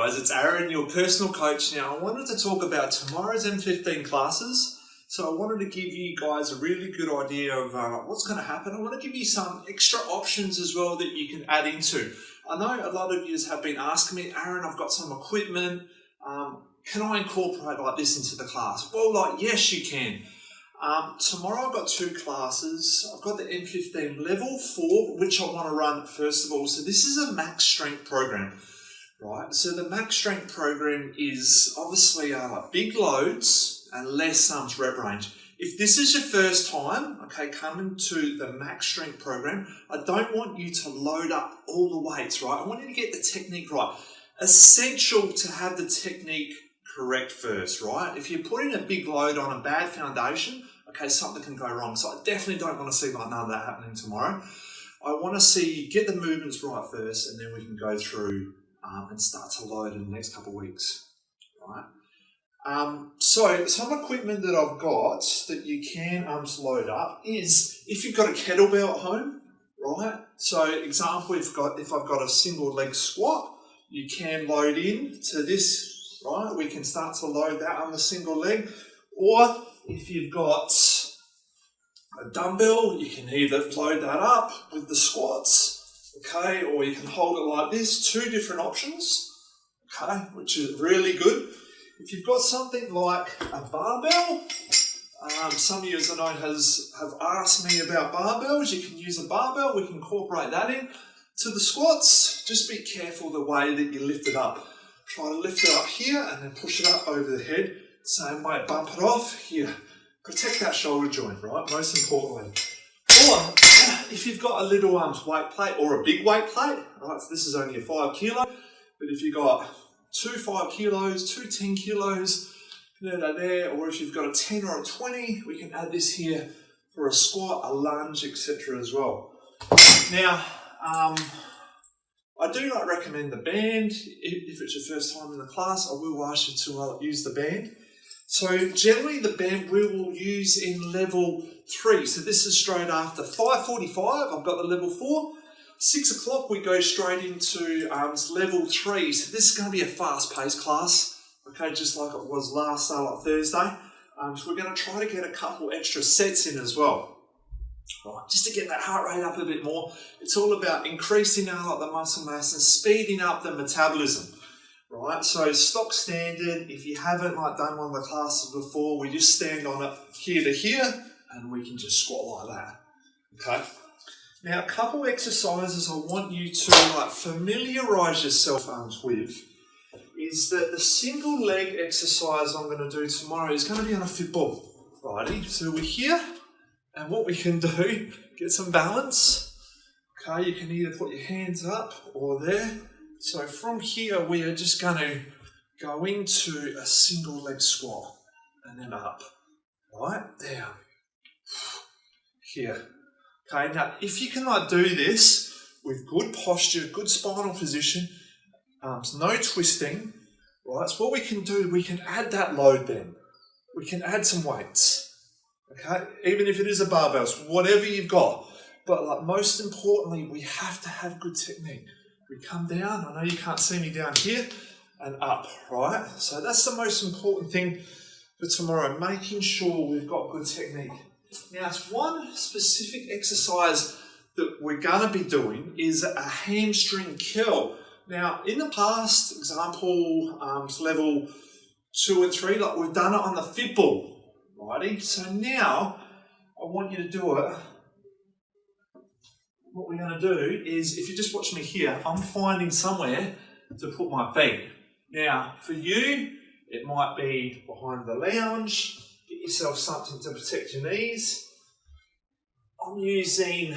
guys, it's Aaron, your personal coach. Now, I wanted to talk about tomorrow's M15 classes. So I wanted to give you guys a really good idea of what's going to happen. I want to give you some extra options as well that you can add into. I know a lot of you have been asking me, Aaron, I've got some equipment. Can I incorporate like this into the class? Well, yes, you can. Tomorrow I've got 2 classes. I've got the M15 level 4, which I want to run first of all. So this is a max strength program, right? So the max strength program is obviously big loads and less rep range. If this is your first time, okay, coming to the max strength program, I don't want you to load up all the weights, right? I want you to get the technique right. Essential to have the technique correct first, right? If you're putting a big load on a bad foundation, okay, something can go wrong. So I definitely don't want to see none of that happening tomorrow. I want to see you get the movements right first, and then we can go through and start to load in the next couple of weeks, right? So some equipment that I've got that you can load up is if you've got a kettlebell at home, right? So example, if I've got a single leg squat, you can load in to this, right? We can start to load that on the single leg. Or if you've got a dumbbell, you can either load that up with the squats, okay? Or you can hold it like this, 2 different options, okay? Which is really good. If you've got something like a barbell, some of you, as I know, have asked me about barbells. You can use a barbell. We can incorporate that in to the squats. Just be careful the way that you lift it up. Try to lift it up here and then push it up over the head. Same way, bump it off here. Protect that shoulder joint, right? Most importantly. Or if you've got a little weight plate or a big weight plate, right? So this is only a 5 kilo, but if you've got 2 5 kilos, 2 10 kilos, there, or if you've got a 10 or a 20, we can add this here for a squat, a lunge, etc. as well. Now, I do not recommend the band. If it's your first time in the class, I will ask you to use the band. So generally the band we will use in level 3. So this is straight after 5:45, I've got the level 4. 6 o'clock we go straight into level 3. So this is going to be a fast-paced class, okay, just like it was last Thursday. So we're going to try to get a couple extra sets in as well. Right, just to get that heart rate up a bit more. It's all about increasing the muscle mass and speeding up the metabolism. Right, so stock standard, if you haven't done one of the classes before, we just stand on it here to here and we can just squat like that. Okay. Now a couple exercises I want you to familiarise yourself with is that the single leg exercise I'm going to do tomorrow is going to be on a football. Righty, so we're here. And what we can do, get some balance. Okay, you can either put your hands up or there. So from here, we are just going to go into a single leg squat and then up. Right, down. Here. Okay, now if you can do this with good posture, good spinal position, no twisting, right, so what we can do, we can add that load then. We can add some weights. Okay, even if it is a barbell, so whatever you've got. But most importantly, we have to have good technique. We come down, I know you can't see me down here, and up, right? So that's the most important thing for tomorrow, making sure we've got good technique. Now, it's one specific exercise that we're going to be doing is a hamstring curl. Now, in the past, example, level 2 and 3, we've done it on the football. Righty, so now I want you to do it. What we're going to do is, if you just watch me here, I'm finding somewhere to put my feet. Now, for you, it might be behind the lounge. Get yourself something to protect your knees. I'm using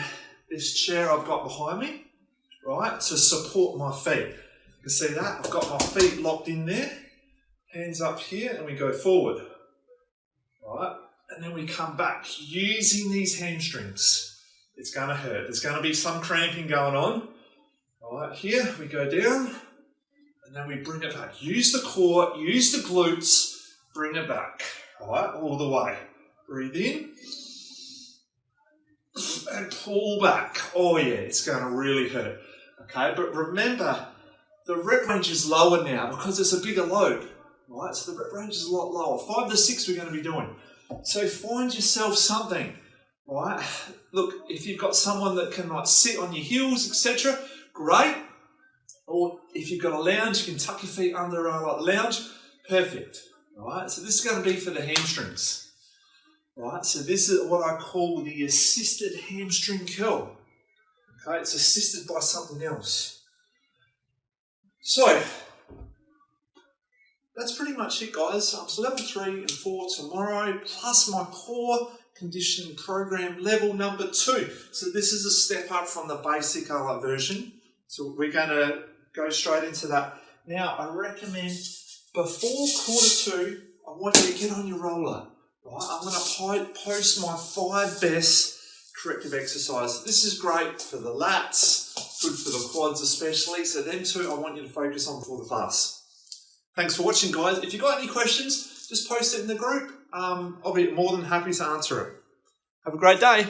this chair I've got behind me, right, to support my feet. You can see that. I've got my feet locked in there. Hands up here, and we go forward. Right, and then we come back using these hamstrings. It's going to hurt. There's going to be some cramping going on. Right, here we go down, and then we bring it back. Use the core, use the glutes, bring it back. Right, all the way. Breathe in, and pull back. Oh yeah, it's going to really hurt. Okay, but remember, the rep range is lower now because it's a bigger load, right? So the rep range is a lot lower. 5 to 6 we're going to be doing. So find yourself something, right? Look, if you've got someone that can like sit on your heels, etc., great. Or if you've got a lounge, you can tuck your feet under a lounge, perfect, right? So this is going to be for the hamstrings, right? So this is what I call the assisted hamstring curl. Okay, it's assisted by something else. So that's pretty much it, guys. So level 3 and 4 tomorrow, plus my core conditioning program level number 2. So this is a step up from the basic version. So we're going to go straight into that. Now, I recommend before quarter 2, I want you to get on your roller. Right? I'm going to post my 5 best corrective exercises. This is great for the lats, good for the quads especially. So them 2 I want you to focus on for the class. Thanks for watching, guys. If you've got any questions, just post it in the group. I'll be more than happy to answer it. Have a great day.